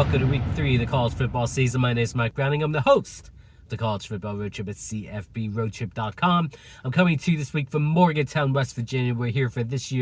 welcome to week 3 of the college football season. My name is Mike Browning. I'm the host of the College Football Road Trip at CFBRoadTrip.com. I'm coming to you this week from Morgantown, West Virginia. We're here for this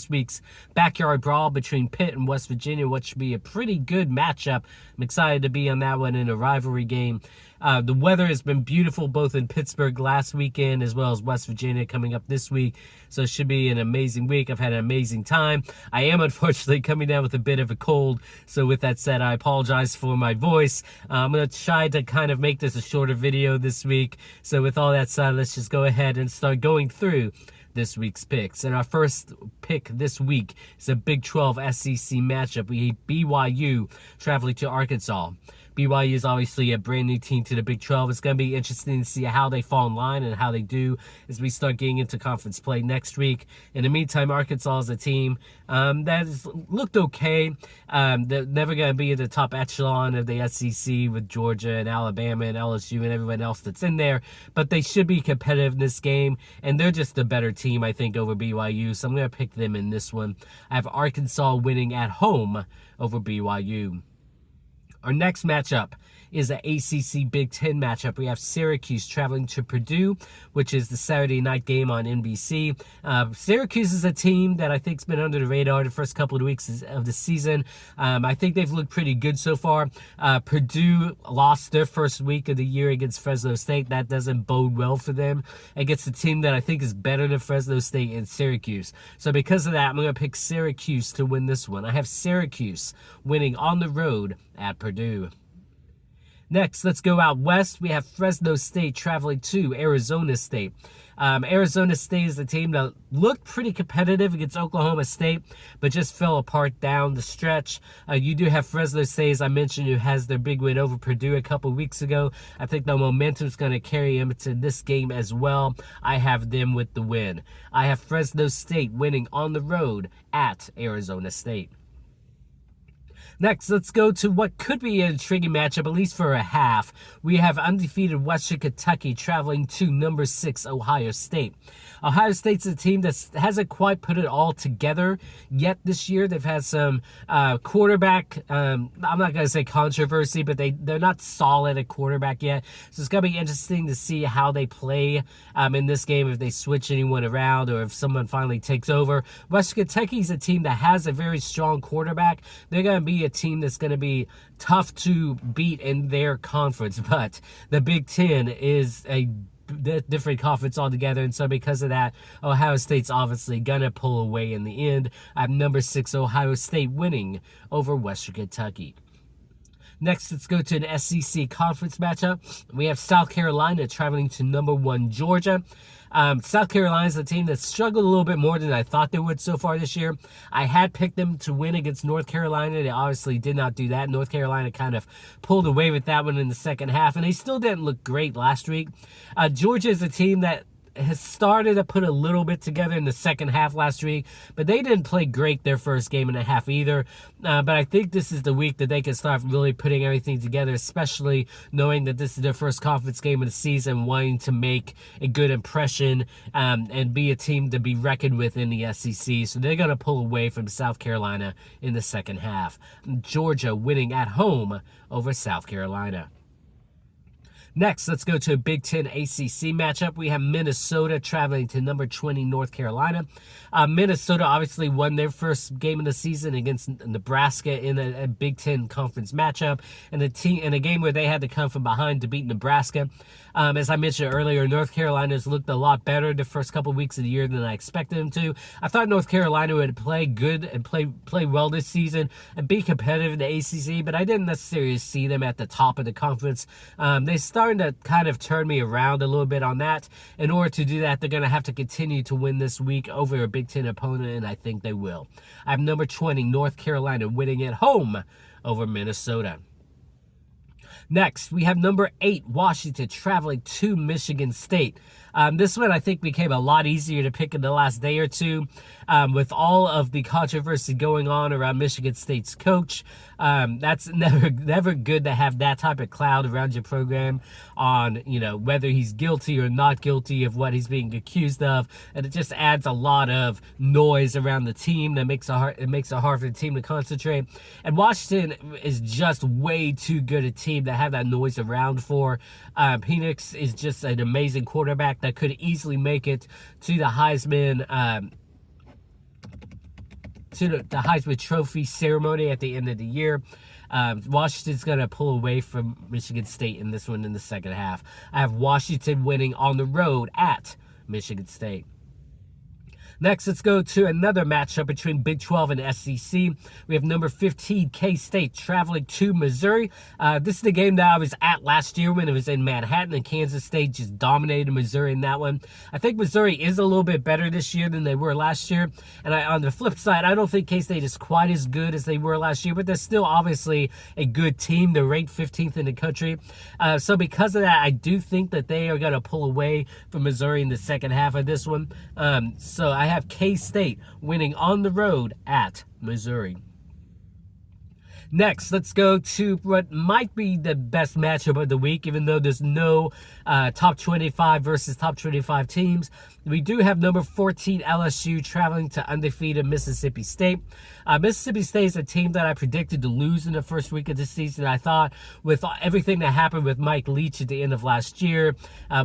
week's backyard brawl between Pitt and West Virginia, which should be a pretty good matchup. I'm excited to be on that one in a rivalry game. The weather has been beautiful both in Pittsburgh last weekend as well as West Virginia coming up this week. So it should be an amazing week. I've had an amazing time. I am unfortunately coming down with a bit of a cold. So with that said, I apologize for my voice. I'm going to try to kind of make this a shorter video this week. So with all that said, let's just go ahead and start going through this week's picks. And our first pick this week is a Big 12 SEC matchup. We have BYU traveling to Arkansas. BYU is obviously a brand new team to the Big 12. It's going to be interesting to see how they fall in line and how they do as we start getting into conference play next week. In the meantime, Arkansas is a team that has looked okay. They're never going to be in the top echelon of the SEC with Georgia and Alabama and LSU and everyone else that's in there, but they should be competitive in this game, and they're just a better team, I think, over BYU, so I'm going to pick them in this one. I have Arkansas winning at home over BYU. Our next matchup is an ACC Big Ten matchup. We have Syracuse traveling to Purdue, which is the Saturday night game on NBC. Syracuse is a team that I think has been under the radar the first couple of weeks of the season. I think they've looked pretty good so far. Purdue lost their first week of the year against Fresno State. That doesn't bode well for them against a team that I think is better than Fresno State and Syracuse. So because of that, I'm going to pick Syracuse to win this one. I have Syracuse winning on the road at Purdue. Next, let's go out west. We have Fresno State traveling to Arizona State. Arizona State is the team that looked pretty competitive against Oklahoma State, but just fell apart down the stretch. You do have Fresno State, as I mentioned, who has their big win over Purdue a couple weeks ago. I think the momentum is going to carry them to this game as well. I have them with the win. I have Fresno State winning on the road at Arizona State. Next, let's go to what could be an intriguing matchup, at least for a half. We have undefeated Western Kentucky traveling to number 6 Ohio State. Ohio State's a team that hasn't quite put it all together yet this year. They've had some quarterback, I'm not going to say controversy, but they're not solid at quarterback yet. So it's going to be interesting to see how they play in this game, if they switch anyone around or if someone finally takes over. Western Kentucky's a team that has a very strong quarterback. They're going to be a team that's going to be tough to beat in their conference, but the Big Ten is a different conference altogether, and so because of that, Ohio State's obviously gonna pull away in the end. I have number 6 Ohio State winning over Western Kentucky. Next, let's go to an SEC conference matchup. We have South Carolina traveling to number 1 Georgia. South Carolina is a team that struggled a little bit more than I thought they would so far this year. I had picked them to win against North Carolina. They obviously did not do that. North Carolina kind of pulled away with that one in the second half, and they still didn't look great last week. Georgia is a team that has started to put a little bit together in the second half last week, but they didn't play great their first game and a half either. But I think this is the week that they can start really putting everything together, especially knowing that this is their first conference game of the season, wanting to make a good impression and be a team to be reckoned with in the SEC. So they're going to pull away from South Carolina in the second half. Georgia winning at home over South Carolina. Next, let's go to a Big Ten ACC matchup. We have Minnesota traveling to number 20 North Carolina. Minnesota obviously won their first game of the season against Nebraska in a Big Ten conference matchup, and a game where they had to come from behind to beat Nebraska. As I mentioned earlier, North Carolina's looked a lot better the first couple weeks of the year than I expected them to. I thought North Carolina would play good and play well this season and be competitive in the ACC, but I didn't necessarily see them at the top of the conference. They starting to kind of turn me around a little bit on that. In order to do that, they're going to have to continue to win this week over a Big Ten opponent, and I think they will. I have number 20 North Carolina winning at home over Minnesota. Next, we have number 8 Washington traveling to Michigan State. This one I think became a lot easier to pick in the last day or two, with all of the controversy going on around Michigan State's coach. That's never good to have that type of cloud around your program on, whether he's guilty or not guilty of what he's being accused of, and it just adds a lot of noise around the team that makes it hard for the team to concentrate. And Washington is just way too good a team to have that noise around for. Penix is just an amazing quarterback that could easily make it to the Heisman Trophy ceremony at the end of the year. Washington's going to pull away from Michigan State in this one in the second half. I have Washington winning on the road at Michigan State. Next, let's go to another matchup between Big 12 and SEC. We have number 15, K-State, traveling to Missouri. This is the game that I was at last year when it was in Manhattan, and Kansas State just dominated Missouri in that one. I think Missouri is a little bit better this year than they were last year. And on the flip side, I don't think K-State is quite as good as they were last year, but they're still obviously a good team. They're ranked 15th in the country. So because of that, I do think that they are going to pull away from Missouri in the second half of this one. So I have K-State winning on the road at Missouri. Next, let's go to what might be the best matchup of the week, even though there's no top 25 versus top 25 teams. We do have number 14 LSU traveling to undefeated Mississippi State. Mississippi State is a team that I predicted to lose in the first week of the season. I thought with everything that happened with Mike Leach at the end of last year,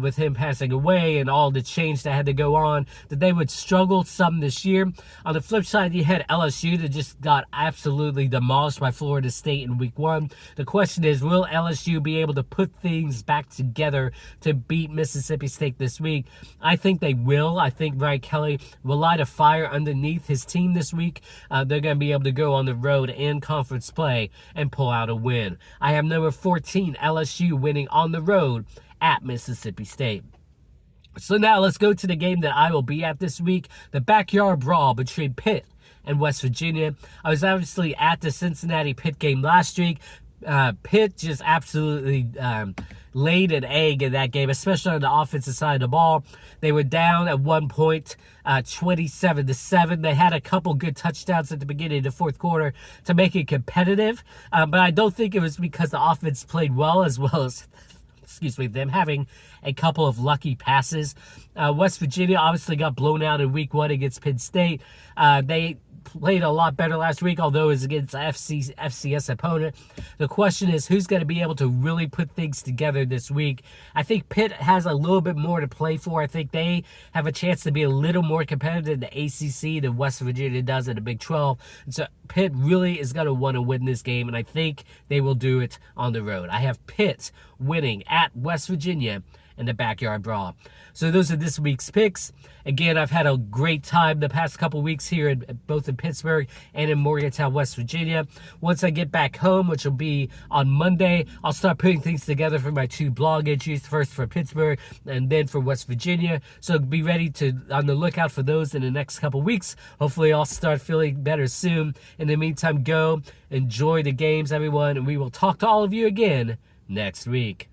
with him passing away and all the change that had to go on, that they would struggle some this year. On the flip side, you had LSU that just got absolutely demolished by Florida State in week one. The question is, will LSU be able to put things back together to beat Mississippi State this week? I think they will. I think Brian Kelly will light a fire underneath his team this week. They're going to be able to go on the road in conference play and pull out a win. I have number 14 LSU winning on the road at Mississippi State. So now let's go to the game that I will be at this week, the backyard brawl between Pitt and West Virginia. I was obviously at the Cincinnati-Pitt game last week. Pitt just absolutely laid an egg in that game, especially on the offensive side of the ball. They were down at one point, 27-7. They had a couple good touchdowns at the beginning of the fourth quarter to make it competitive, but I don't think it was because the offense played well as them having a couple of lucky passes. West Virginia obviously got blown out in week one against Penn State. They played a lot better last week, although it was against an FCS opponent. The question is, who's going to be able to really put things together this week? I think Pitt has a little bit more to play for. I think they have a chance to be a little more competitive in the ACC than West Virginia does in the Big 12. And so Pitt really is going to want to win this game, and I think they will do it on the road. I have Pitt winning at West Virginia in the backyard brawl. So those are this week's picks. Again, I've had a great time the past couple weeks here, both in Pittsburgh and in Morgantown, West Virginia. Once I get back home, which will be on Monday, I'll start putting things together for my two blog entries, first for Pittsburgh and then for West Virginia. So be ready on the lookout for those in the next couple weeks. Hopefully I'll start feeling better soon. In the meantime, go enjoy the games, everyone, and we will talk to all of you again next week.